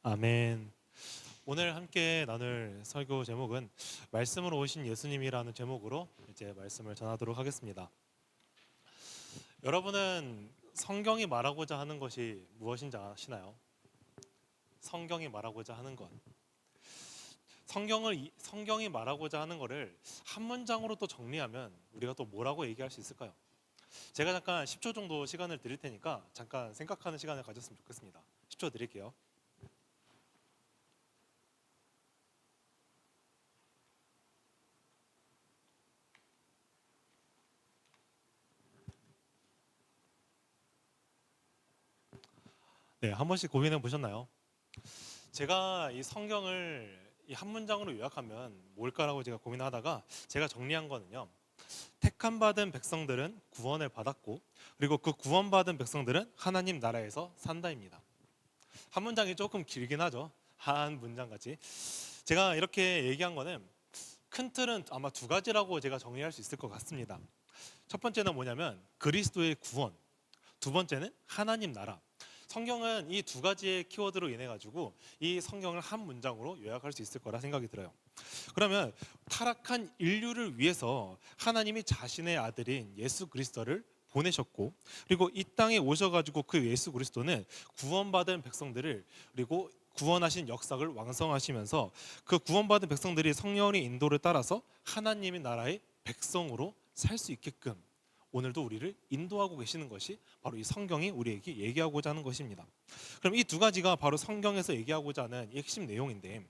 아멘. 오늘 함께 나눌 설교 제목은 말씀으로 오신 예수님이라는 제목으로 이제 말씀을 전하도록 하겠습니다. 여러분은 성경이 말하고자 하는 것이 무엇인지 아시나요? 성경이 말하고자 하는 것. 성경이 말하고자 하는 것을 한 문장으로 또 정리하면 우리가 또 뭐라고 얘기할 수 있을까요? 제가 잠깐 10초 정도 시간을 드릴 테니까 잠깐 생각하는 시간을 가졌으면 좋겠습니다. 10초 드릴게요. 네, 한 번씩 고민해 보셨나요? 제가 이 성경을 이 한 문장으로 요약하면 뭘까라고 제가 고민하다가 제가 정리한 거는요. 택함 받은 백성들은 구원을 받았고, 그리고 그 구원받은 백성들은 하나님 나라에서 산다입니다. 한 문장이 조금 길긴 하죠. 한 문장 같이. 제가 이렇게 얘기한 거는 큰 틀은 아마 두 가지라고 제가 정리할 수 있을 것 같습니다. 첫 번째는 뭐냐면 그리스도의 구원, 두 번째는 하나님 나라. 성경은 이 두 가지의 키워드로 인해 가지고 이 성경을 한 문장으로 요약할 수 있을 거라 생각이 들어요. 그러면 타락한 인류를 위해서 하나님이 자신의 아들인 예수 그리스도를 보내셨고, 그리고 이 땅에 오셔가지고 그 예수 그리스도는 구원받은 백성들을, 그리고 구원하신 역사를 왕성하시면서 그 구원받은 백성들이 성령의 인도를 따라서 하나님의 나라의 백성으로 살 수 있게끔 오늘도 우리를 인도하고 계시는 것이 바로 이 성경이 우리에게 얘기하고자 하는 것입니다. 그럼 이 두 가지가 바로 성경에서 얘기하고자 하는 이 핵심 내용인데,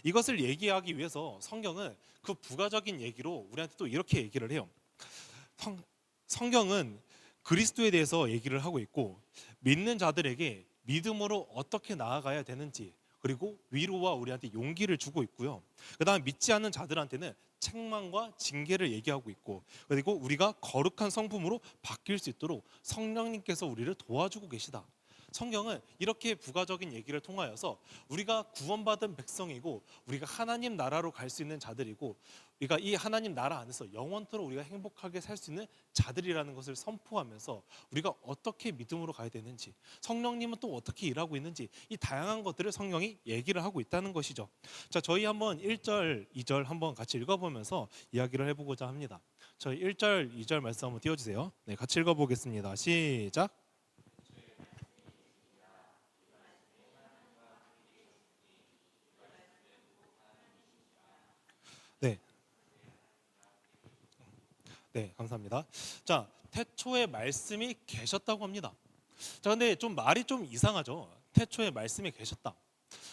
이것을 얘기하기 위해서 성경은 그 부가적인 얘기로 우리한테 또 이렇게 얘기를 해요. 성경은 그리스도에 대해서 얘기를 하고 있고, 믿는 자들에게 믿음으로 어떻게 나아가야 되는지, 그리고 위로와 우리한테 용기를 주고 있고요. 그다음 믿지 않는 자들한테는 책망과 징계를 얘기하고 있고, 그리고 우리가 거룩한 성품으로 바뀔 수 있도록 성령님께서 우리를 도와주고 계시다. 성경은 이렇게 부가적인 얘기를 통하여서 우리가 구원받은 백성이고, 우리가 하나님 나라로 갈 수 있는 자들이고, 우리가 이 하나님 나라 안에서 영원토록 우리가 행복하게 살 수 있는 자들이라는 것을 선포하면서 우리가 어떻게 믿음으로 가야 되는지, 성령님은 또 어떻게 일하고 있는지, 이 다양한 것들을 성경이 얘기를 하고 있다는 것이죠. 자, 저희 한번 1절, 2절 한번 같이 읽어보면서 이야기를 해보고자 합니다. 저희 1절, 2절 말씀 한번 띄워주세요. 네, 같이 읽어보겠습니다. 시작. 네, 네, 감사합니다. 자, 태초에 말씀이 계셨다고 합니다. 자, 근데 좀 말이 좀 이상하죠. 태초에 말씀이 계셨다.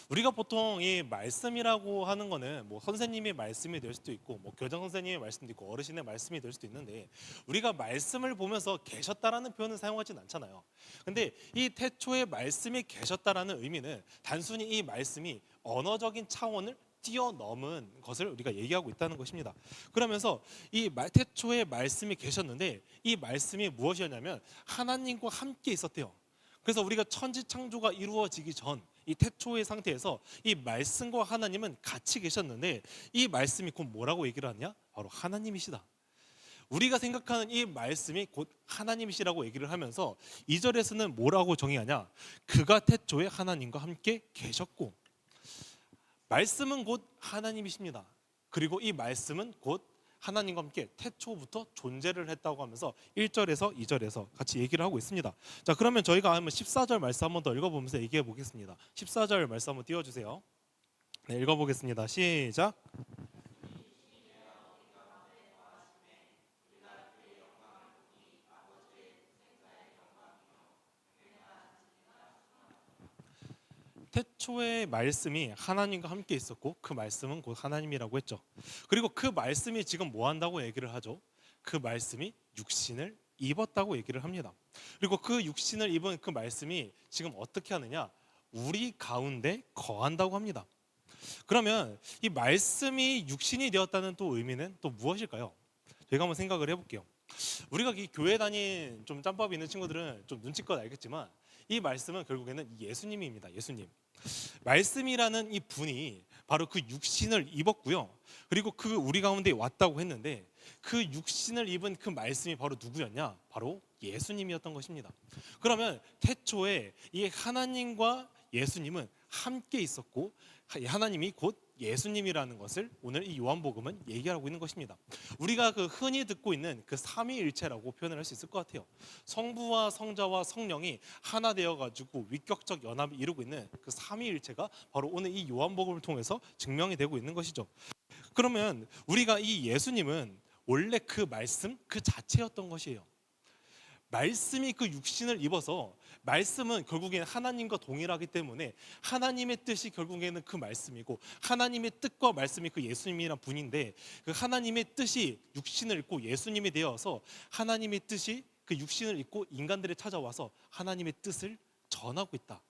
우리가 보통 이 말씀이라고 하는 거는 뭐 선생님의 말씀이 될 수도 있고, 뭐 교장 선생님의 말씀도 있고, 어르신의 말씀이 될 수도 있는데, 우리가 말씀을 보면서 계셨다라는 표현을 사용하진 않잖아요. 근데 이 태초에 말씀이 계셨다라는 의미는 단순히 이 말씀이 언어적인 차원을 뛰어넘은 것을 우리가 얘기하고 있다는 것입니다. 그러면서 태초에 말씀이 계셨는데, 이 말씀이 무엇이었냐면 하나님과 함께 있었대요. 그래서 우리가 천지 창조가 이루어지기 전 이 태초의 상태에서 이 말씀과 하나님은 같이 계셨는데, 이 말씀이 곧 뭐라고 얘기를 하냐? 바로 하나님이시다. 우리가 생각하는 이 말씀이 곧 하나님이시라고 얘기를 하면서 2절에서는 뭐라고 정의하냐? 그가 태초에 하나님과 함께 계셨고, 말씀은 곧 하나님이십니다. 그리고 이 말씀은 곧 하나님과 함께 태초부터 존재를 했다고 하면서 1절에서 2절에서 같이 얘기를 하고 있습니다. 자, 그러면 저희가 한번 14절 말씀 한번 더 읽어보면서 얘기해 보겠습니다. 14절 말씀 한번 띄워주세요. 네, 읽어보겠습니다. 시작. 태초의 말씀이 하나님과 함께 있었고, 그 말씀은 곧 하나님이라고 했죠. 그리고 그 말씀이 지금 뭐 한다고 얘기를 하죠? 그 말씀이 육신을 입었다고 얘기를 합니다. 그리고 그 육신을 입은 그 말씀이 지금 어떻게 하느냐? 우리 가운데 거한다고 합니다. 그러면 이 말씀이 육신이 되었다는 또 의미는 또 무엇일까요? 저희가 한번 생각을 해볼게요. 우리가 이 교회 다닌 좀 짬밥이 있는 친구들은 좀 눈치껏 알겠지만, 이 말씀은 결국에는 예수님입니다. 예수님. 말씀이라는 이 분이 바로 그 육신을 입었고요. 그리고 그 우리 가운데 왔다고 했는데, 그 육신을 입은 그 말씀이 바로 누구였냐? 바로 예수님이었던 것입니다. 그러면 태초에 이 하나님과 예수님은 함께 있었고 하나님이 곧 예수님이라는 것을 오늘 이 요한복음은 얘기하고 있는 것입니다. 우리가 그 흔히 듣고 있는 그 삼위일체라고 표현을 할 수 있을 것 같아요. 성부와 성자와 성령이 하나 되어 가지고 위격적 연합을 이루고 있는 그 삼위일체가 바로 오늘 이 요한복음을 통해서 증명이 되고 있는 것이죠. 그러면 우리가 이 예수님은 원래 그 말씀 그 자체였던 것이에요. 말씀이 그 육신을 입어서 말씀은 결국에는 하나님과 동일하기 때문에 하나님의 뜻이 결국에는 그 말씀이고 하나님의 뜻과 말씀이 그 예수님이란 분인데 그 하나님의 뜻이 육신을 입고 예수님이 되어서 하나님의 뜻이 그 육신을 입고 인간들을 찾아와서 하나님의 뜻을 전하고 있다.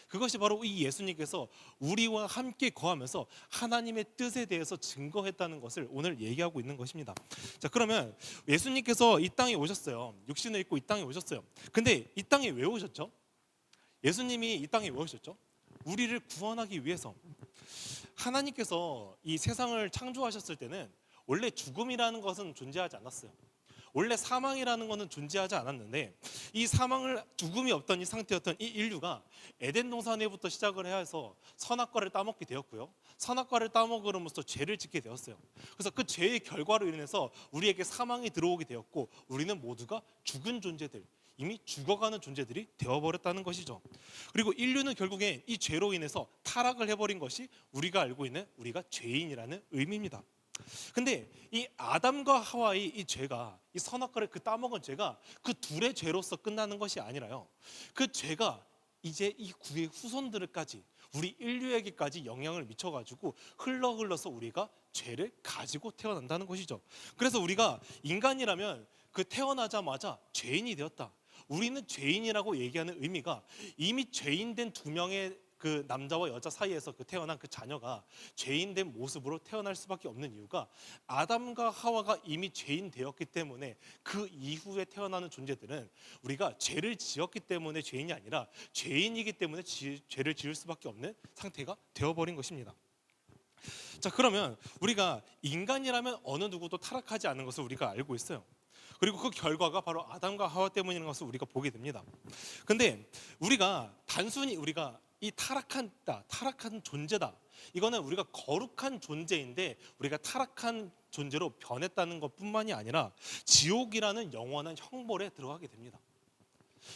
그것이 바로 이 예수님께서 우리와 함께 거하면서 하나님의 뜻에 대해서 증거했다는 것을 오늘 얘기하고 있는 것입니다. 자, 그러면 예수님께서 이 땅에 오셨어요. 육신을 입고 이 땅에 오셨어요. 근데 이 땅에 왜 오셨죠? 예수님이 이 땅에 왜 오셨죠? 우리를 구원하기 위해서. 하나님께서 이 세상을 창조하셨을 때는 원래 죽음이라는 것은 존재하지 않았어요. 원래 사망이라는 것은 존재하지 않았는데 이 사망을 죽음이 없던 이 상태였던 이 인류가 에덴 동산에부터 시작을 해서 선악과를 따먹게 되었고요. 선악과를 따먹으로써 죄를 짓게 되었어요. 그래서 그 죄의 결과로 인해서 우리에게 사망이 들어오게 되었고 우리는 모두가 죽은 존재들, 이미 죽어가는 존재들이 되어버렸다는 것이죠. 그리고 인류는 결국에 이 죄로 인해서 타락을 해버린 것이 우리가 알고 있는 우리가 죄인이라는 의미입니다. 근데 이 아담과 하와의 이 죄가 이 선악과를 그 따먹은 죄가 그 둘의 죄로서 끝나는 것이 아니라요. 그 죄가 이제 이 구의 후손들까지 우리 인류에게까지 영향을 미쳐가지고 흘러서 우리가 죄를 가지고 태어난다는 것이죠. 그래서 우리가 인간이라면 그 태어나자마자 죄인이 되었다. 우리는 죄인이라고 얘기하는 의미가 이미 죄인된 두 명의 그 남자와 여자 사이에서 그 태어난 그 자녀가 죄인된 모습으로 태어날 수밖에 없는 이유가 아담과 하와가 이미 죄인 되었기 때문에 그 이후에 태어나는 존재들은 우리가 죄를 지었기 때문에 죄인이 아니라 죄인이기 때문에 죄를 지을 수밖에 없는 상태가 되어버린 것입니다. 자, 그러면 우리가 인간이라면 어느 누구도 타락하지 않은 것을 우리가 알고 있어요. 그리고 그 결과가 바로 아담과 하와 때문인 것을 우리가 보게 됩니다. 근데 우리가 단순히 우리가 이 타락한 존재다. 이거는 우리가 거룩한 존재인데 우리가 타락한 존재로 변했다는 것뿐만이 아니라 지옥이라는 영원한 형벌에 들어가게 됩니다.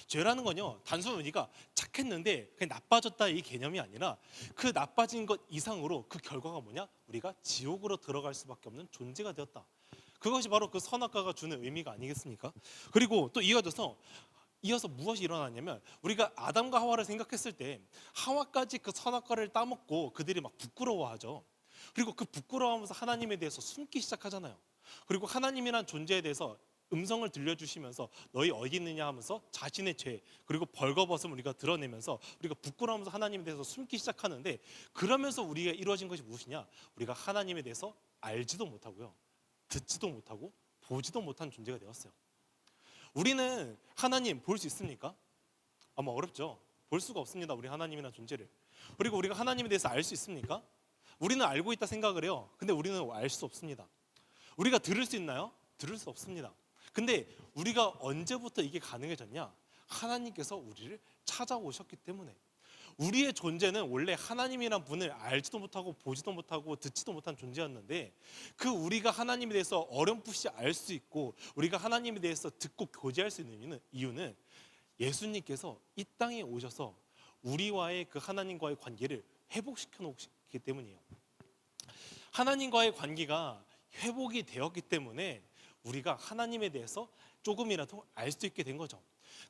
죄라는 건요, 단순히 우리가 착했는데 그냥 나빠졌다 이 개념이 아니라 그 나빠진 것 이상으로 그 결과가 뭐냐? 우리가 지옥으로 들어갈 수밖에 없는 존재가 되었다. 그것이 바로 그 선악과가 주는 의미가 아니겠습니까? 그리고 또 이어서 무엇이 일어났냐면 우리가 아담과 하와를 생각했을 때 하와까지 그 선악과를 따먹고 그들이 막 부끄러워하죠. 그리고 그 부끄러워하면서 하나님에 대해서 숨기 시작하잖아요. 그리고 하나님이란 존재에 대해서 음성을 들려주시면서 너희 어디 있느냐 하면서 자신의 죄 그리고 벌거벗음을 우리가 드러내면서 우리가 부끄러워하면서 하나님에 대해서 숨기 시작하는데 그러면서 우리가 이루어진 것이 무엇이냐? 우리가 하나님에 대해서 알지도 못하고요, 듣지도 못하고 보지도 못한 존재가 되었어요. 우리는 하나님 볼 수 있습니까? 아마 어렵죠. 볼 수가 없습니다. 우리 하나님이라는 존재를. 그리고 우리가 하나님에 대해서 알 수 있습니까? 우리는 알고 있다 생각을 해요. 근데 우리는 알 수 없습니다. 우리가 들을 수 있나요? 들을 수 없습니다. 근데 우리가 언제부터 이게 가능해졌냐? 하나님께서 우리를 찾아오셨기 때문에. 우리의 존재는 원래 하나님이란 분을 알지도 못하고 보지도 못하고 듣지도 못한 존재였는데 그 우리가 하나님에 대해서 어렴풋이 알 수 있고 우리가 하나님에 대해서 듣고 교제할 수 있는 이유는 예수님께서 이 땅에 오셔서 우리와의 그 하나님과의 관계를 회복시켜 놓기 때문이에요. 하나님과의 관계가 회복이 되었기 때문에 우리가 하나님에 대해서 조금이라도 알 수 있게 된 거죠.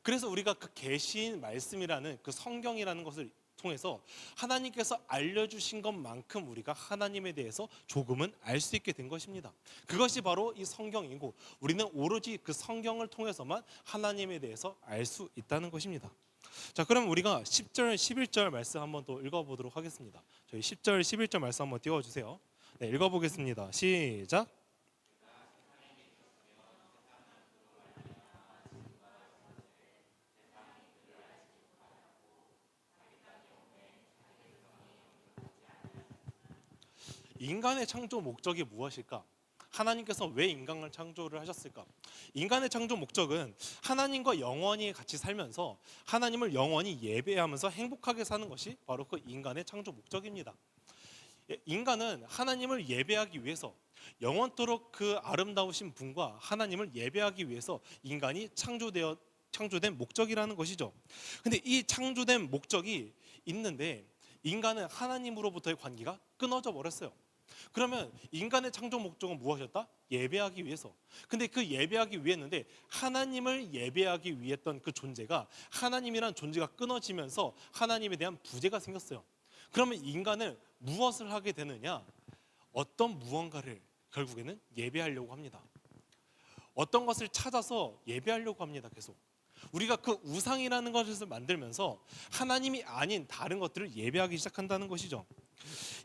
그래서 우리가 그 계시인 말씀이라는 그 성경이라는 것을 통해서 하나님께서 알려주신 것만큼 우리가 하나님에 대해서 조금은 알 수 있게 된 것입니다. 그것이 바로 이 성경이고 우리는 오로지 그 성경을 통해서만 하나님에 대해서 알 수 있다는 것입니다. 자, 그럼 우리가 10절, 11절 말씀 한번 또 읽어보도록 하겠습니다. 저희 10절, 11절 말씀 한번 띄워주세요. 네, 읽어보겠습니다. 시작. 인간의 창조 목적이 무엇일까? 하나님께서 왜 인간을 창조를 하셨을까? 인간의 창조 목적은 하나님과 영원히 같이 살면서 하나님을 영원히 예배하면서 행복하게 사는 것이 바로 그 인간의 창조 목적입니다. 인간은 하나님을 예배하기 위해서 영원토록 그 아름다우신 분과 하나님을 예배하기 위해서 인간이 창조된 목적이라는 것이죠. 근데 이 창조된 목적이 있는데 인간은 하나님으로부터의 관계가 끊어져 버렸어요. 그러면 인간의 창조 목적은 무엇이었다? 예배하기 위해서. 근데 그 예배하기 위했는데 하나님을 예배하기 위했던 그 존재가 하나님이란 존재가 끊어지면서 하나님에 대한 부재가 생겼어요. 그러면 인간은 무엇을 하게 되느냐? 어떤 무언가를 결국에는 예배하려고 합니다. 어떤 것을 찾아서 예배하려고 합니다. 계속 우리가 그 우상이라는 것을 만들면서 하나님이 아닌 다른 것들을 예배하기 시작한다는 것이죠.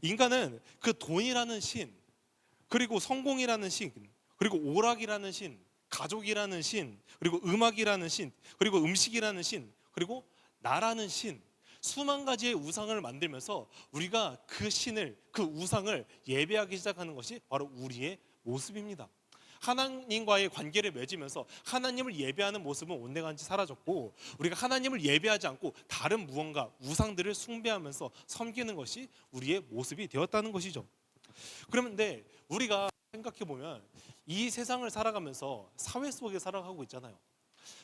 인간은 그 돈이라는 신, 그리고 성공이라는 신, 그리고 오락이라는 신, 가족이라는 신, 그리고 음악이라는 신, 그리고 음식이라는 신, 그리고 나라는 신, 수만 가지의 우상을 만들면서 우리가 그 신을, 그 우상을 예배하기 시작하는 것이 바로 우리의 모습입니다. 하나님과의 관계를 맺으면서 하나님을 예배하는 모습은 온데간지 사라졌고, 우리가 하나님을 예배하지 않고 다른 무언가 우상들을 숭배하면서 섬기는 것이 우리의 모습이 되었다는 것이죠. 그런데 우리가 생각해 보면 이 세상을 살아가면서 사회 속에 살아가고 있잖아요.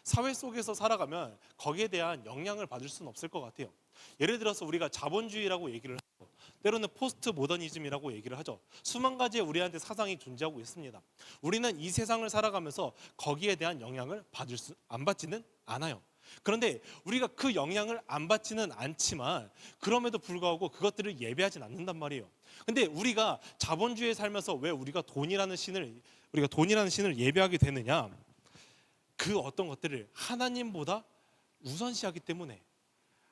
사회 속에서 살아가면 거기에 대한 영향을 받을 수는 없을 것 같아요. 예를 들어서 우리가 자본주의라고 얘기를 하고, 때로는 포스트 모더니즘이라고 얘기를 하죠. 수만 가지의 우리한테 사상이 존재하고 있습니다. 우리는 이 세상을 살아가면서 거기에 대한 영향을 안 받지는 않아요. 그런데 우리가 그 영향을 안 받지는 않지만 그럼에도 불구하고 그것들을 예배하진 않는단 말이에요. 근데 우리가 자본주의에 살면서 왜 우리가 돈이라는 신을 예배하게 되느냐? 그 어떤 것들을 하나님보다 우선시하기 때문에,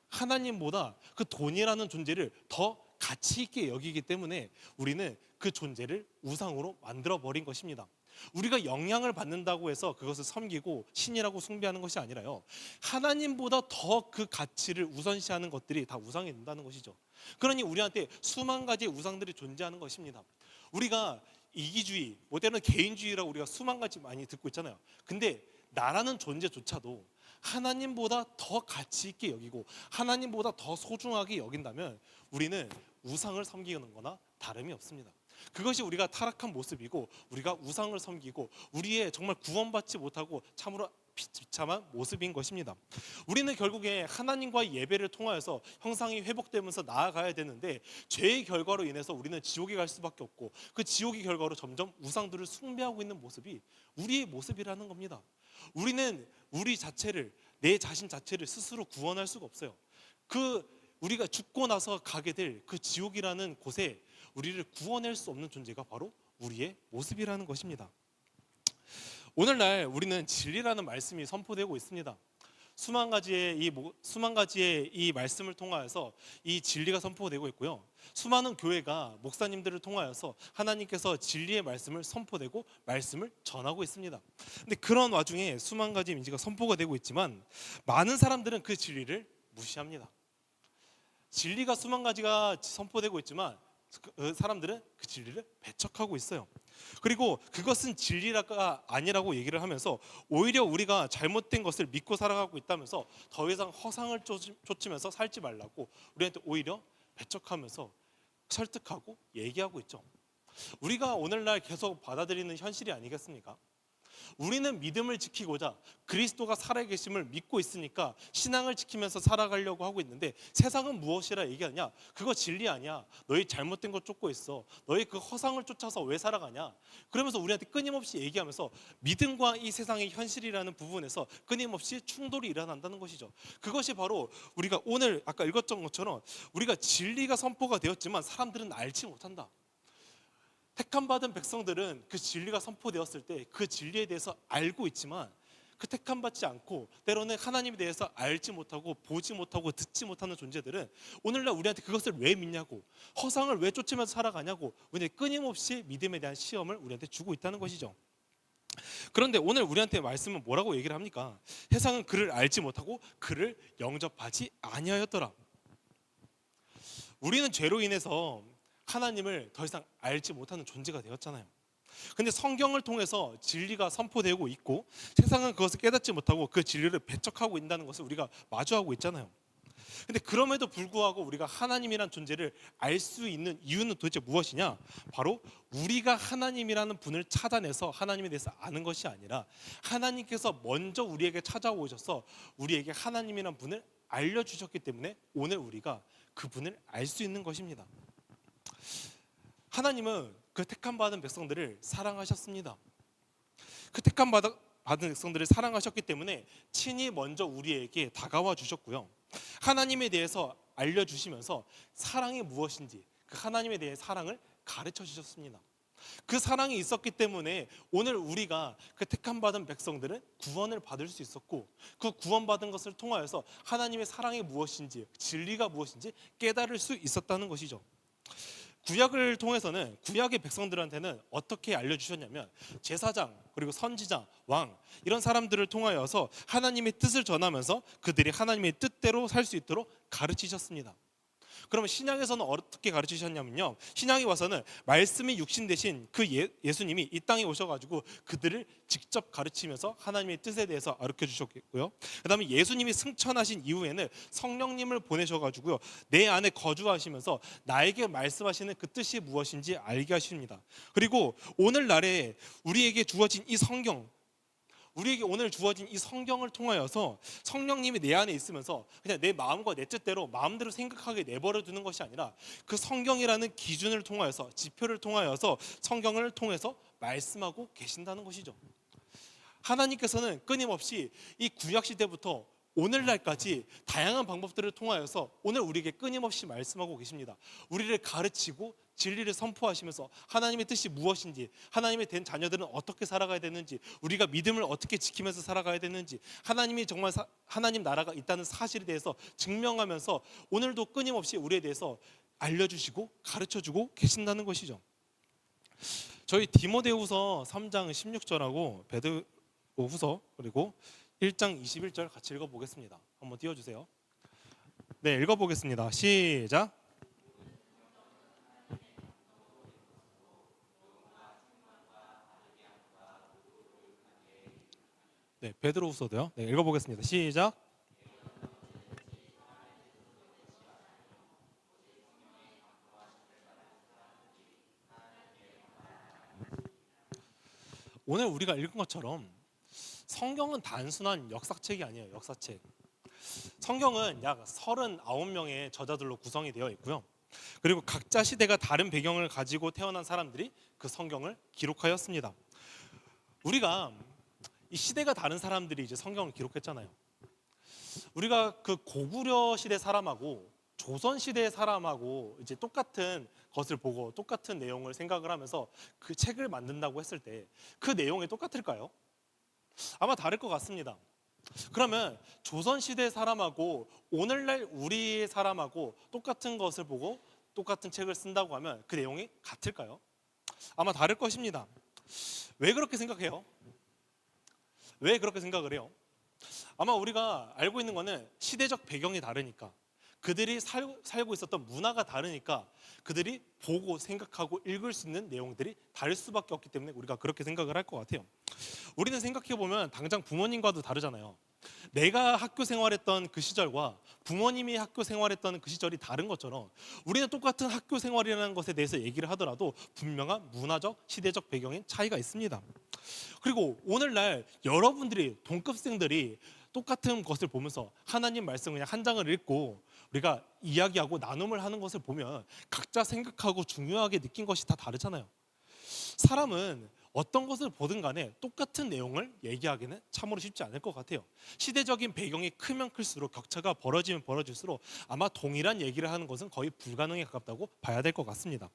하나님보다 그 돈이라는 존재를 더 가치 있게 여기기 때문에 우리는 그 존재를 우상으로 만들어 버린 것입니다. 우리가 영향을 받는다고 해서 그것을 섬기고 신이라고 숭배하는 것이 아니라요, 하나님보다 더 그 가치를 우선시하는 것들이 다 우상이 된다는 것이죠. 그러니 우리한테 수만 가지의 우상들이 존재하는 것입니다. 우리가 이기주의, 때로는 개인주의라고 우리가 수만 가지 많이 듣고 있잖아요. 근데 나라는 존재조차도 하나님보다 더 가치 있게 여기고 하나님보다 더 소중하게 여긴다면 우리는 우상을 섬기는 거나 다름이 없습니다. 그것이 우리가 타락한 모습이고, 우리가 우상을 섬기고 우리의 정말 구원받지 못하고 참으로 비참한 모습인 것입니다. 우리는 결국에 하나님과의 예배를 통하여서 형상이 회복되면서 나아가야 되는데, 죄의 결과로 인해서 우리는 지옥에 갈 수밖에 없고, 그 지옥의 결과로 점점 우상들을 숭배하고 있는 모습이 우리의 모습이라는 겁니다. 우리는 우리 자체를, 내 자신 자체를 스스로 구원할 수가 없어요. 우리가 죽고 나서 가게 될 그 지옥이라는 곳에 우리를 구원할 수 없는 존재가 바로 우리의 모습이라는 것입니다. 오늘날 우리는 진리라는 말씀이 선포되고 있습니다. 수만 가지의 이 말씀을 통하여서 이 진리가 선포되고 있고요. 수많은 교회가 목사님들을 통하여서 하나님께서 진리의 말씀을 선포되고 말씀을 전하고 있습니다. 근데 그런 와중에 수만 가지 민지가 선포가 되고 있지만 많은 사람들은 그 진리를 무시합니다. 진리가 수만 가지가 선포되고 있지만 사람들은 그 진리를 배척하고 있어요. 그리고 그것은 진리가 아니라고 얘기를 하면서 오히려 우리가 잘못된 것을 믿고 살아가고 있다면서 더 이상 허상을 쫓으면서 살지 말라고 우리한테 오히려 배척하면서 설득하고 얘기하고 있죠. 우리가 오늘날 계속 받아들이는 현실이 아니겠습니까? 우리는 믿음을 지키고자 그리스도가 살아계심을 믿고 있으니까 신앙을 지키면서 살아가려고 하고 있는데, 세상은 무엇이라 얘기하냐? 그거 진리 아니야. 너희 잘못된 거 쫓고 있어. 너희 그 허상을 쫓아서 왜 살아가냐? 그러면서 우리한테 끊임없이 얘기하면서 믿음과 이 세상의 현실이라는 부분에서 끊임없이 충돌이 일어난다는 것이죠. 그것이 바로 우리가 오늘 아까 읽었던 것처럼 우리가 진리가 선포가 되었지만 사람들은 알지 못한다. 택함 받은 백성들은 그 진리가 선포되었을 때 그 진리에 대해서 알고 있지만 그 택함 받지 않고 때로는 하나님에 대해서 알지 못하고 보지 못하고 듣지 못하는 존재들은 오늘날 우리한테 그것을 왜 믿냐고, 허상을 왜 쫓으면서 살아가냐고 우리한테 끊임없이 믿음에 대한 시험을 우리한테 주고 있다는 것이죠. 그런데 오늘 우리한테 말씀은 뭐라고 얘기를 합니까? 세상은 그를 알지 못하고 그를 영접하지 아니하였더라. 우리는 죄로 인해서 하나님을 더 이상 알지 못하는 존재가 되었잖아요. 근데 성경을 통해서 진리가 선포되고 있고 세상은 그것을 깨닫지 못하고 그 진리를 배척하고 있다는 것을 우리가 마주하고 있잖아요. 근데 그럼에도 불구하고 우리가 하나님이란 존재를 알 수 있는 이유는 도대체 무엇이냐? 바로 우리가 하나님이라는 분을 찾아내서 하나님에 대해서 아는 것이 아니라 하나님께서 먼저 우리에게 찾아오셔서 우리에게 하나님이라는 분을 알려주셨기 때문에 오늘 우리가 그분을 알 수 있는 것입니다. 하나님은 그 택함 받은 백성들을 사랑하셨습니다. 그 택함 받은 백성들을 사랑하셨기 때문에 친히 먼저 우리에게 다가와 주셨고요. 하나님에 대해서 알려주시면서 사랑이 무엇인지 그 하나님에 대해 사랑을 가르쳐 주셨습니다. 그 사랑이 있었기 때문에 오늘 우리가 그 택함 받은 백성들은 구원을 받을 수 있었고 그 구원받은 것을 통하여서 하나님의 사랑이 무엇인지 진리가 무엇인지 깨달을 수 있었다는 것이죠. 구약을 통해서는 구약의 백성들한테는 어떻게 알려주셨냐면 제사장 그리고 선지자 왕 이런 사람들을 통하여서 하나님의 뜻을 전하면서 그들이 하나님의 뜻대로 살 수 있도록 가르치셨습니다. 그러면 신약에서는 어떻게 가르치셨냐면요, 신약에 와서는 말씀이 육신 되신 그 예수님이 이 땅에 오셔가지고 그들을 직접 가르치면서 하나님의 뜻에 대해서 가르쳐 주셨고요. 그 다음에 예수님이 승천하신 이후에는 성령님을 보내셔가지고요 내 안에 거주하시면서 나에게 말씀하시는 그 뜻이 무엇인지 알게 하십니다. 그리고 오늘날에 우리에게 주어진 이 성경, 우리에게 오늘 주어진 이 성경을 통하여서 성령님이 내 안에 있으면서 그냥 내 마음과 내 뜻대로 마음대로 생각하게 내버려 두는 것이 아니라 그 성경이라는 기준을 통하여서 지표를 통하여서 성경을 통해서 말씀하고 계신다는 것이죠. 하나님께서는 끊임없이 이 구약 시대부터 오늘날까지 다양한 방법들을 통하여서 오늘 우리에게 끊임없이 말씀하고 계십니다. 우리를 가르치고 진리를 선포하시면서 하나님의 뜻이 무엇인지, 하나님의 된 자녀들은 어떻게 살아가야 되는지, 우리가 믿음을 어떻게 지키면서 살아가야 되는지, 하나님이 정말 하나님 나라가 있다는 사실에 대해서 증명하면서 오늘도 끊임없이 우리에 대해서 알려주시고 가르쳐주고 계신다는 것이죠. 저희 디모데후서 3장 16절하고 베드로후서 그리고 1장 21절 같이 읽어보겠습니다. 한번 띄워주세요. 네, 읽어보겠습니다. 시작. 네, 베드로후서도요. 네, 읽어보겠습니다. 시작. 오늘 우리가 읽은 것처럼 성경은 단순한 역사책이 아니에요. 역사책. 성경은 약 39명의 저자들로 구성이 되어 있고요. 그리고 각자 시대가 다른 배경을 가지고 태어난 사람들이 그 성경을 기록하였습니다. 우리가 이 시대가 다른 사람들이 이제 성경을 기록했잖아요. 우리가 그 고구려 시대 사람하고 조선 시대 사람하고 이제 똑같은 것을 보고 똑같은 내용을 생각을 하면서 그 책을 만든다고 했을 때 그 내용이 똑같을까요? 아마 다를 것 같습니다. 그러면 조선 시대 사람하고 오늘날 우리 사람하고 똑같은 것을 보고 똑같은 책을 쓴다고 하면 그 내용이 같을까요? 아마 다를 것입니다. 왜 그렇게 생각해요? 왜 그렇게 생각을 해요? 아마 우리가 알고 있는 거는 시대적 배경이 다르니까, 그들이 살고 있었던 문화가 다르니까 그들이 보고 생각하고 읽을 수 있는 내용들이 다를 수밖에 없기 때문에 우리가 그렇게 생각을 할 것 같아요. 우리는 생각해보면 당장 부모님과도 다르잖아요. 내가 학교 생활했던 그 시절과 부모님이 학교 생활했던 그 시절이 다른 것처럼 우리는 똑같은 학교 생활이라는 것에 대해서 얘기를 하더라도 분명한 문화적, 시대적 배경인 차이가 있습니다. 그리고 오늘날 여러분들이, 동급생들이 똑같은 것을 보면서 하나님 말씀 그냥 한 장을 읽고 우리가 이야기하고 나눔을 하는 것을 보면 각자 생각하고 중요하게 느낀 것이 다 다르잖아요. 사람은 어떤 것을 보든 간에 똑같은 내용을 얘기하기는 참으로 쉽지 않을 것 같아요. 시대적인 배경이 크면 클수록, 격차가 벌어지면 벌어질수록 아마 동일한 얘기를 하는 것은 거의 불가능에 가깝다고 봐야 될 것 같습니다.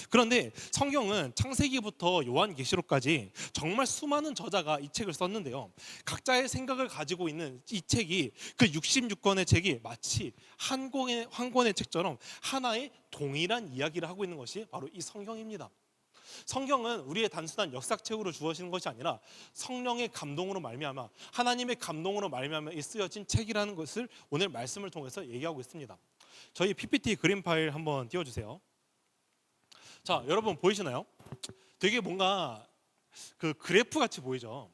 그런데 성경은 창세기부터 요한계시록까지 정말 수많은 저자가 이 책을 썼는데요, 각자의 생각을 가지고 있는 이 책이, 그 66권의 책이 마치 한 권의 책처럼 하나의 동일한 이야기를 하고 있는 것이 바로 이 성경입니다. 성경은 우리의 단순한 역사책으로 주어지는 것이 아니라 성령의 감동으로 말미암아, 하나님의 감동으로 말미암아 쓰여진 책이라는 것을 오늘 말씀을 통해서 얘기하고 있습니다. 저희 PPT 그림 파일 한번 띄워주세요. 자, 여러분 보이시나요? 되게 뭔가 그 그래프 같이 보이죠.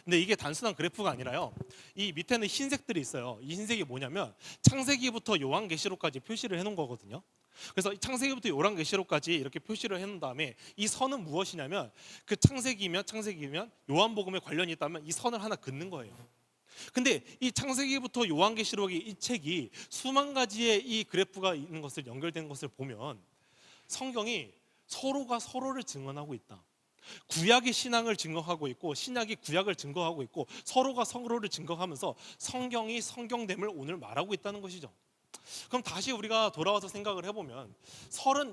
근데 이게 단순한 그래프가 아니라요. 이 밑에는 흰색들이 있어요. 이 흰색이 뭐냐면 창세기부터 요한계시록까지 표시를 해놓은 거거든요. 그래서 이 창세기부터 요한계시록까지 이렇게 표시를 해놓은 다음에 이 선은 무엇이냐면 그 창세기면 요한복음에 관련이 있다면 이 선을 하나 긋는 거예요. 근데 이 창세기부터 요한계시록의 이 책이 수만 가지의 이 그래프가 있는 것을 연결된 것을 보면 성경이 서로가 서로를 증언하고 있다. 구약이 신앙을 증거하고 있고 신약이 구약을 증거하고 있고 서로가 서로를 증거하면서 성경이 성경됨을 오늘 말하고 있다는 것이죠. 그럼 다시 우리가 돌아와서 생각을 해보면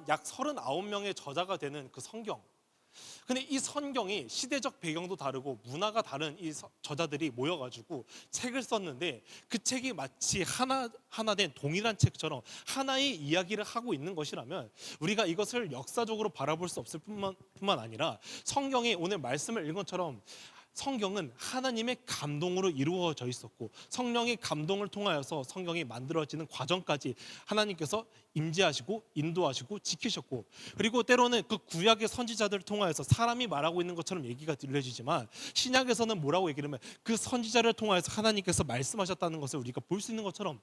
약 39명의 저자가 되는 그 성경, 근데 이 성경이 시대적 배경도 다르고 문화가 다른 이 저자들이 모여가지고 책을 썼는데 그 책이 마치 하나 된 동일한 책처럼 하나의 이야기를 하고 있는 것이라면 우리가 이것을 역사적으로 바라볼 수 없을 뿐만 아니라 성경이 오늘 말씀을 읽은 것처럼 성경은 하나님의 감동으로 이루어져 있었고 성령의 감동을 통하여서 성경이 만들어지는 과정까지 하나님께서 임재하시고 인도하시고 지키셨고, 그리고 때로는 그 구약의 선지자들을 통하여서 사람이 말하고 있는 것처럼 얘기가 들려지지만 신약에서는 뭐라고 얘기를 하면 그 선지자를 통하여서 하나님께서 말씀하셨다는 것을 우리가 볼 수 있는 것처럼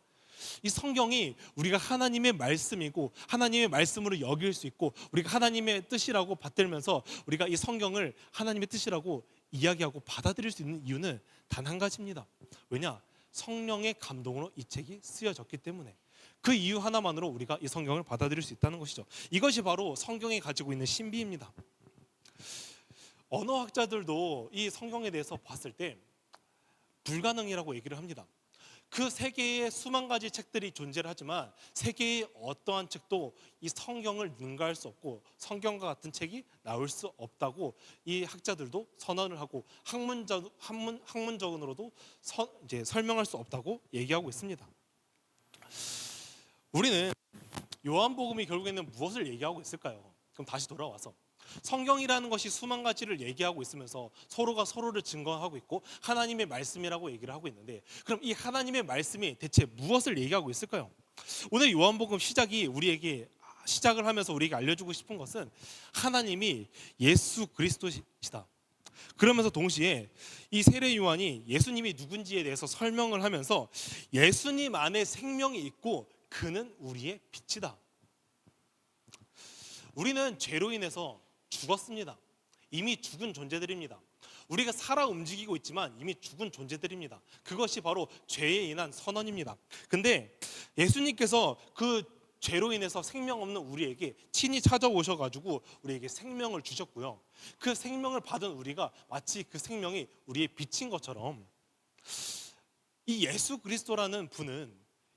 이 성경이 우리가 하나님의 말씀이고 하나님의 말씀으로 여길 수 있고 우리가 하나님의 뜻이라고 받들면서 우리가 이 성경을 하나님의 뜻이라고 이야기하고 받아들일 수 있는 이유는 단 한 가지입니다. 왜냐? 성령의 감동으로 이 책이 쓰여졌기 때문에. 그 이유 하나만으로 우리가 이 성경을 받아들일 수 있다는 것이죠. 이것이 바로 성경이 가지고 있는 신비입니다. 언어학자들도 이 성경에 대해서 봤을 때 불가능이라고 얘기를 합니다. 그 세계에 수만 가지 책들이 존재를 하지만 세계의 어떠한 책도 이 성경을 능가할 수 없고 성경과 같은 책이 나올 수 없다고 이 학자들도 선언을 하고 학문적으로도 이제 설명할 수 없다고 얘기하고 있습니다. 우리는 요한복음이 결국에는 무엇을 얘기하고 있을까요? 그럼 다시 돌아와서 성경이라는 것이 수만 가지를 얘기하고 있으면서 서로가 서로를 증거하고 있고 하나님의 말씀이라고 얘기를 하고 있는데, 그럼 이 하나님의 말씀이 대체 무엇을 얘기하고 있을까요? 오늘 요한복음 시작을 하면서 우리에게 알려주고 싶은 것은 하나님이 예수 그리스도시다. 그러면서 동시에 이 세례 요한이 예수님이 누군지에 대해서 설명을 하면서 예수님 안에 생명이 있고 그는 우리의 빛이다. 우리는 죄로 인해서 죽었습니다. 이미 죽은 존재들입니다. 우리가 살아 움직이고 있지만 이미 죽은 존재들입니다. 그것이 바로 죄에 인한 선언입니다. 근데 예수님께서 그 죄로 인해서 생명 없는 우리에게 친히 찾아오셔가지고 우리에게 생명을 주셨고요. 그 생명을 받은 우리가 마치 그 생명이 우리의 빛인 것처럼 이 예수 그리스도라는 분은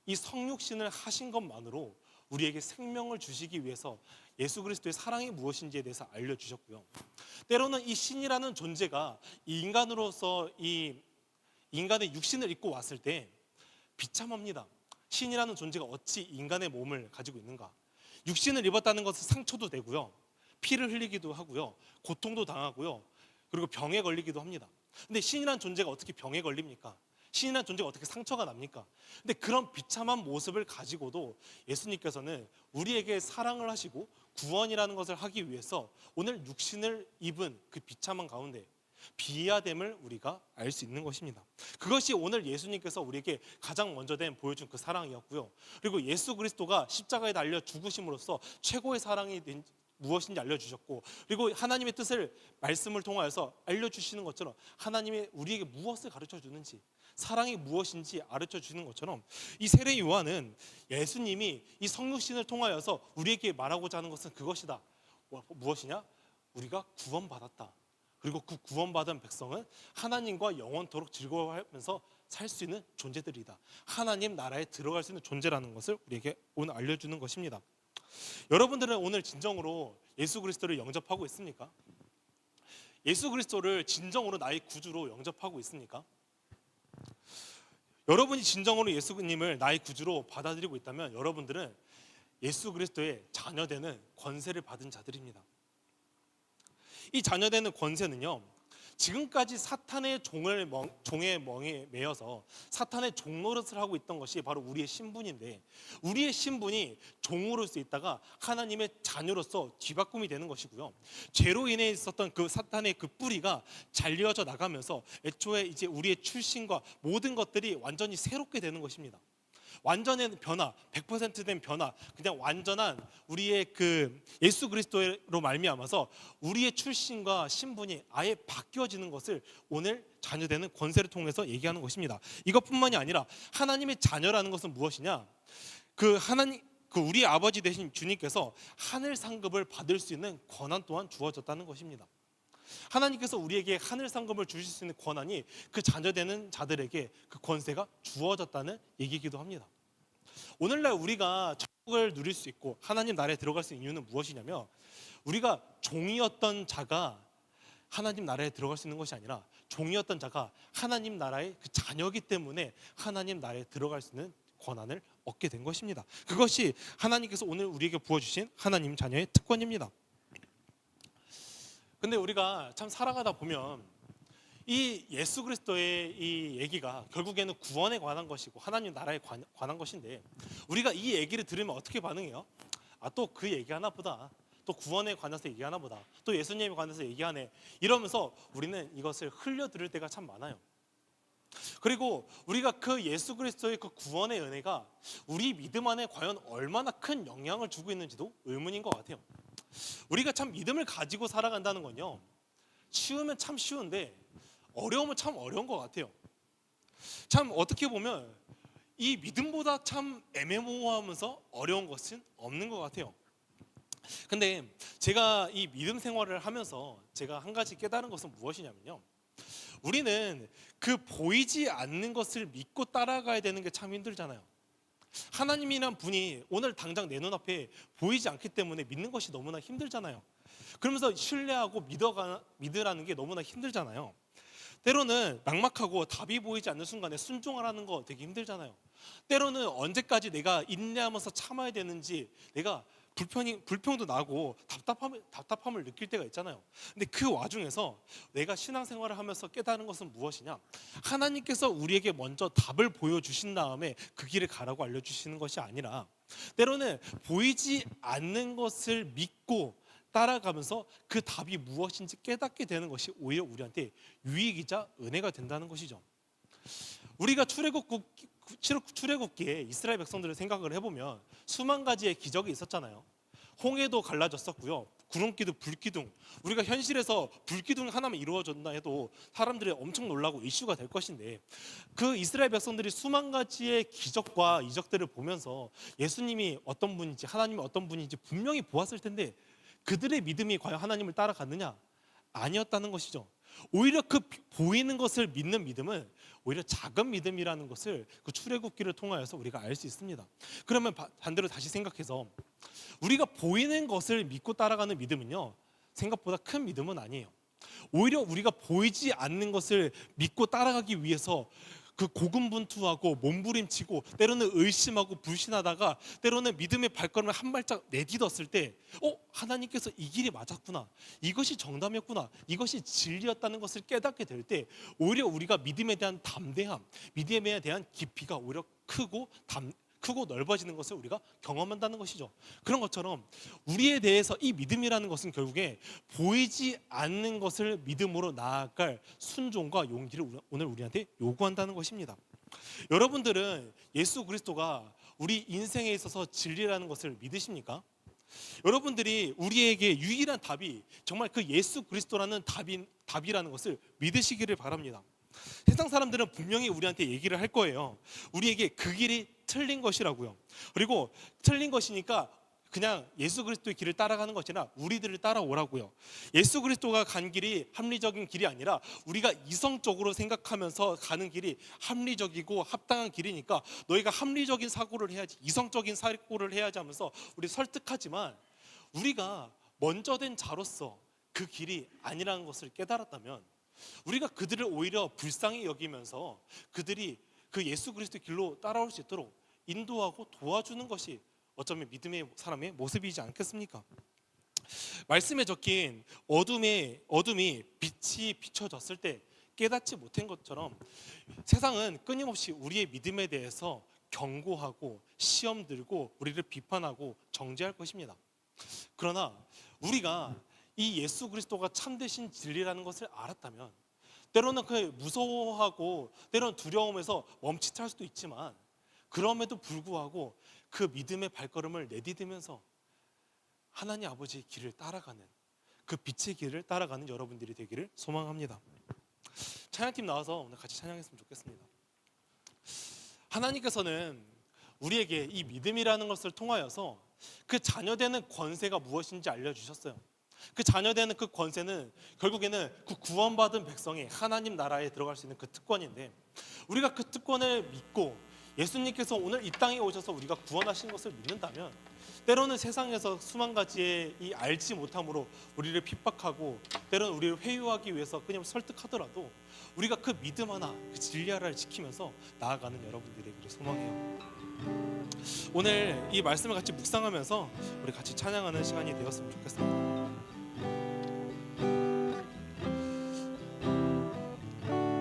이 성육신을 하신 것만으로 우리에게 생명을 주시기 위해서 예수 그리스도의 사랑이 무엇인지에 대해서 알려주셨고요. 때로는 이 신이라는 존재가 이 인간으로서 이 인간의 육신을 입고 왔을 때 비참합니다. 신이라는 존재가 어찌 인간의 몸을 가지고 있는가? 육신을 입었다는 것은 상처도 되고요, 피를 흘리기도 하고요, 고통도 당하고요, 그리고 병에 걸리기도 합니다. 근데 신이라는 존재가 어떻게 병에 걸립니까? 신이라는 존재가 어떻게 상처가 납니까? 근데 그런 비참한 모습을 가지고도 예수님께서는 우리에게 사랑을 하시고 구원이라는 것을 하기 위해서 오늘 육신을 입은 그 비참한 가운데 비하됨을 우리가 알 수 있는 것입니다. 그것이 오늘 예수님께서 우리에게 가장 먼저 보여준 그 사랑이었고요. 그리고 예수 그리스도가 십자가에 달려 죽으심으로써 최고의 사랑이 무엇인지 알려주셨고, 그리고 하나님의 뜻을 말씀을 통하여서 알려주시는 것처럼 하나님이 우리에게 무엇을 가르쳐 주는지, 사랑이 무엇인지 가르쳐 주는 것처럼 이 세례 요한은 예수님이 이 성육신을 통하여서 우리에게 말하고자 하는 것은 그것이다. 무엇이냐? 우리가 구원받았다. 그리고 그 구원받은 백성은 하나님과 영원토록 즐거워하면서 살 수 있는 존재들이다. 하나님 나라에 들어갈 수 있는 존재라는 것을 우리에게 오늘 알려주는 것입니다. 여러분들은 오늘 진정으로 예수 그리스도를 영접하고 있습니까? 예수 그리스도를 진정으로 나의 구주로 영접하고 있습니까? 여러분이 진정으로 예수님을 나의 구주로 받아들이고 있다면 여러분들은 예수 그리스도의 자녀되는 권세를 받은 자들입니다. 이 자녀되는 권세는요, 지금까지 사탄의 종의 멍에 매여서 사탄의 종노릇을 하고 있던 것이 바로 우리의 신분인데, 우리의 신분이 종으로서 있다가 하나님의 자녀로서 뒤바꿈이 되는 것이고요. 죄로 인해 있었던 그 사탄의 그 뿌리가 잘려져 나가면서 애초에 이제 우리의 출신과 모든 것들이 완전히 새롭게 되는 것입니다. 완전한 변화, 100%된 변화, 그냥 완전한 우리의 그 예수 그리스도로 말미암아서 우리의 출신과 신분이 아예 바뀌어지는 것을 오늘 자녀되는 권세를 통해서 얘기하는 것입니다. 이것뿐만이 아니라 하나님의 자녀라는 것은 무엇이냐? 그 우리 아버지 되신 주님께서 하늘 상급을 받을 수 있는 권한 또한 주어졌다는 것입니다. 하나님께서 우리에게 하늘 상급을 주실 수 있는 권한이 그 자녀되는 자들에게 그 권세가 주어졌다는 얘기이기도 합니다. 오늘날 우리가 천국을 누릴 수 있고 하나님 나라에 들어갈 수 있는 이유는 무엇이냐면, 우리가 종이었던 자가 하나님 나라에 들어갈 수 있는 것이 아니라 종이었던 자가 하나님 나라의 그 자녀이기 때문에 하나님 나라에 들어갈 수 있는 권한을 얻게 된 것입니다. 그것이 하나님께서 오늘 우리에게 부어주신 하나님 자녀의 특권입니다. 근데 우리가 참 살아가다 보면 이 예수 그리스도의 이 얘기가 결국에는 구원에 관한 것이고 하나님 나라에 관한 것인데, 우리가 이 얘기를 들으면 어떻게 반응해요? 아, 또 그 얘기하나 보다, 또 구원에 관해서 얘기하나 보다, 또 예수님에 관해서 얘기하네, 이러면서 우리는 이것을 흘려 들을 때가 참 많아요. 그리고 우리가 그 예수 그리스도의 그 구원의 은혜가 우리 믿음 안에 과연 얼마나 큰 영향을 주고 있는지도 의문인 것 같아요. 우리가 참 믿음을 가지고 살아간다는 건요, 쉬우면 참 쉬운데 어려우면 참 어려운 것 같아요. 참 어떻게 보면 이 믿음보다 참 애매모호하면서 어려운 것은 없는 것 같아요. 근데 제가 이 믿음 생활을 하면서 제가 한 가지 깨달은 것은 무엇이냐면요, 우리는 그 보이지 않는 것을 믿고 따라가야 되는 게 참 힘들잖아요. 하나님이란 분이 오늘 당장 내 눈앞에 보이지 않기 때문에 믿는 것이 너무나 힘들잖아요. 그러면서 신뢰하고 믿으라는 게 너무나 힘들잖아요. 때로는 막막하고 답이 보이지 않는 순간에 순종하라는 거 되게 힘들잖아요. 때로는 언제까지 내가 인내하면서 참아야 되는지 내가 불평도 나고 답답함을 느낄 때가 있잖아요. 근데 그 와중에서 내가 신앙생활을 하면서 깨달은 것은 무엇이냐? 하나님께서 우리에게 먼저 답을 보여주신 다음에 그 길을 가라고 알려주시는 것이 아니라, 때로는 보이지 않는 것을 믿고 따라가면서 그 답이 무엇인지 깨닫게 되는 것이 오히려 우리한테 유익이자 은혜가 된다는 것이죠. 우리가 출애굽기에 이스라엘 백성들을 생각을 해보면 수만 가지의 기적이 있었잖아요. 홍해도 갈라졌었고요, 구름기둥, 불기둥, 우리가 현실에서 불기둥 하나만 이루어졌나 해도 사람들이 엄청 놀라고 이슈가 될 것인데, 그 이스라엘 백성들이 수만 가지의 기적과 이적들을 보면서 예수님이 어떤 분인지 하나님이 어떤 분인지 분명히 보았을 텐데 그들의 믿음이 과연 하나님을 따라갔느냐? 아니었다는 것이죠. 오히려 그 보이는 것을 믿는 믿음은 오히려 작은 믿음이라는 것을 그 출애굽기를 통하여서 우리가 알 수 있습니다. 그러면 반대로 다시 생각해서 우리가 보이는 것을 믿고 따라가는 믿음은요, 생각보다 큰 믿음은 아니에요. 오히려 우리가 보이지 않는 것을 믿고 따라가기 위해서 그 고군분투하고 몸부림치고 때로는 의심하고 불신하다가 때로는 믿음의 발걸음을 한 발짝 내딛었을 때 하나님께서 이 길이 맞았구나, 이것이 정답이었구나, 이것이 진리였다는 것을 깨닫게 될 때 오히려 우리가 믿음에 대한 담대함, 믿음에 대한 깊이가 오히려 크고 넓어지는 것을 우리가 경험한다는 것이죠. 그런 것처럼 우리에 대해서 이 믿음이라는 것은 결국에 보이지 않는 것을 믿음으로 나아갈 순종과 용기를 오늘 우리한테 요구한다는 것입니다. 여러분들은 예수 그리스도가 우리 인생에 있어서 진리라는 것을 믿으십니까? 여러분들이 우리에게 유일한 답이 정말 그 예수 그리스도라는 답이라는 것을 믿으시기를 바랍니다. 세상 사람들은 분명히 우리한테 얘기를 할 거예요. 우리에게 그 길이 틀린 것이라고요. 그리고 틀린 것이니까 그냥 예수 그리스도의 길을 따라가는 것이 아니라 우리들을 따라오라고요. 예수 그리스도가 간 길이 합리적인 길이 아니라 우리가 이성적으로 생각하면서 가는 길이 합리적이고 합당한 길이니까 너희가 합리적인 사고를 해야지, 이성적인 사고를 해야지 하면서 우리 설득하지만, 우리가 먼저 된 자로서 그 길이 아니라는 것을 깨달았다면 우리가 그들을 오히려 불쌍히 여기면서 그들이 그 예수 그리스도의 길로 따라올 수 있도록 인도하고 도와주는 것이 어쩌면 믿음의 사람의 모습이지 않겠습니까? 말씀에 적힌 어둠이 빛이 비춰졌을 때 깨닫지 못한 것처럼 세상은 끊임없이 우리의 믿음에 대해서 경고하고 시험 들고 우리를 비판하고 정죄할 것입니다. 그러나 우리가 이 예수 그리스도가 참되신 진리라는 것을 알았다면 때로는 그 무서워하고 때로는 두려움에서 멈칫할 수도 있지만 그럼에도 불구하고 그 믿음의 발걸음을 내디디면서 하나님 아버지의 길을 따라가는 그 빛의 길을 따라가는 여러분들이 되기를 소망합니다. 찬양팀 나와서 오늘 같이 찬양했으면 좋겠습니다. 하나님께서는 우리에게 이 믿음이라는 것을 통하여서 그 자녀되는 권세가 무엇인지 알려주셨어요. 그 자녀되는 그 권세는 결국에는 그 구원받은 백성이 하나님 나라에 들어갈 수 있는 그 특권인데, 우리가 그 특권을 믿고 예수님께서 오늘 이 땅에 오셔서 우리가 구원하신 것을 믿는다면 때로는 세상에서 수만 가지의 이 알지 못함으로 우리를 핍박하고 때로는 우리를 회유하기 위해서 그냥 설득하더라도 우리가 그 믿음 하나, 그 진리 하나를 지키면서 나아가는 여러분들에게 소망해요. 오늘 이 말씀을 같이 묵상하면서 우리 같이 찬양하는 시간이 되었으면 좋겠습니다.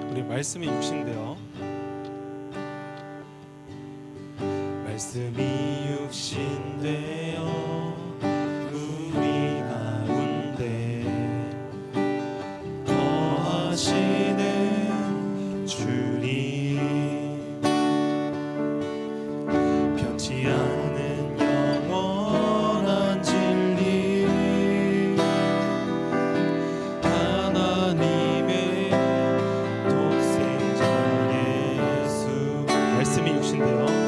우리 말씀이 육신되어 말씀이 육신되어 우리 가운데 거하시는 주님, 변치 않는 영원한 진리 하나님의 독생자 예수, 말씀이 육신되어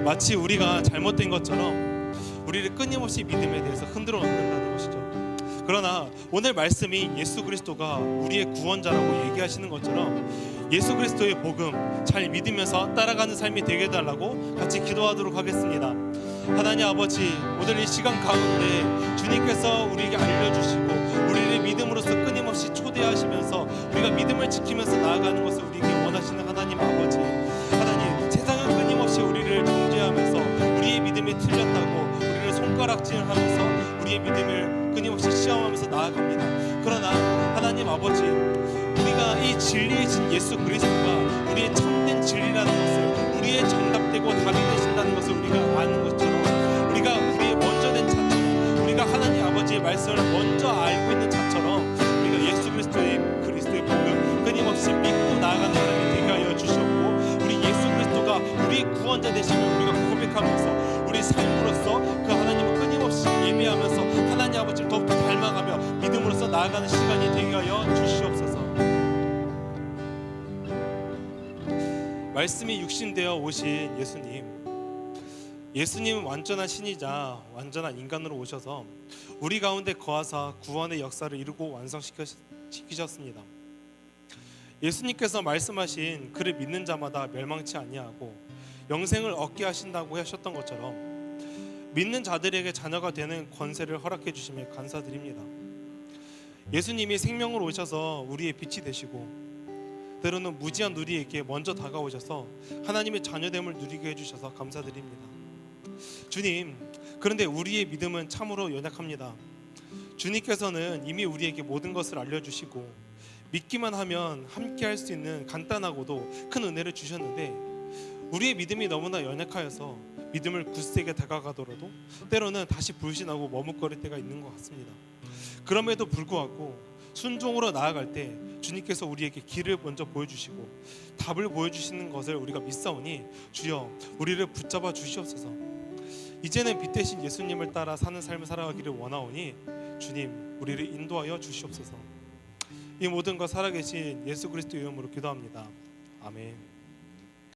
마치 우리가 잘못된 것처럼 우리를 끊임없이 믿음에 대해서 흔들어 놓는다는 것이죠. 그러나 오늘 말씀이 예수 그리스도가 우리의 구원자라고 얘기하시는 것처럼 예수 그리스도의 복음 잘 믿으면서 따라가는 삶이 되게 해달라고 같이 기도하도록 하겠습니다. 하나님 아버지, 오늘 이 시간 가운데 주님께서 우리에게 알려주시고 우리를 믿음으로써 끊임없이 초대하시면서 우리가 믿음을 지키면서 나아가는 것을 우리에게 원하시는 하나님 아버지, 하나님 세상은 끊임없이 우리를 정죄하면서 우리의 믿음이 틀렸다고 우리를 손가락질하면서 우리의 믿음을 끊임없이 시험하면서 나아갑니다. 그러나 하나님 아버지, 우리가 이 진리이신 예수 그리스도가 우리의 참된 진리라는 것을, 우리의 정답되고 답이 되신다는 것을 우리가 아는 것처럼, 우리가 우리의 먼저 된 자처럼, 우리가 하나님 아버지의 말씀을 먼저 알고 있는 자처럼 우리가 예수 그리스도의 복음, 나아가는 시간이 되게 하여 주시옵소서. 말씀이 육신되어 오신 예수님은 완전한 신이자 완전한 인간으로 오셔서 우리 가운데 거하사 구원의 역사를 이루고 완성시키셨습니다. 예수님께서 말씀하신 그를 믿는 자마다 멸망치 아니하고 영생을 얻게 하신다고 하셨던 것처럼 믿는 자들에게 자녀가 되는 권세를 허락해 주심에 감사드립니다. 예수님이 생명으로 오셔서 우리의 빛이 되시고 때로는 무지한 우리에게 먼저 다가오셔서 하나님의 자녀됨을 누리게 해주셔서 감사드립니다. 주님, 그런데 우리의 믿음은 참으로 연약합니다. 주님께서는 이미 우리에게 모든 것을 알려주시고 믿기만 하면 함께 할 수 있는 간단하고도 큰 은혜를 주셨는데 우리의 믿음이 너무나 연약하여서 믿음을 굳세게 다가가더라도 때로는 다시 불신하고 머뭇거릴 때가 있는 것 같습니다. 그럼에도 불구하고 순종으로 나아갈 때 주님께서 우리에게 길을 먼저 보여주시고 답을 보여주시는 것을 우리가 믿사오니 주여 우리를 붙잡아 주시옵소서. 이제는 빛 대신 예수님을 따라 사는 삶을 살아가기를 원하오니 주님 우리를 인도하여 주시옵소서. 이 모든 것 살아계신 예수 그리스도 이름으로 기도합니다. 아멘.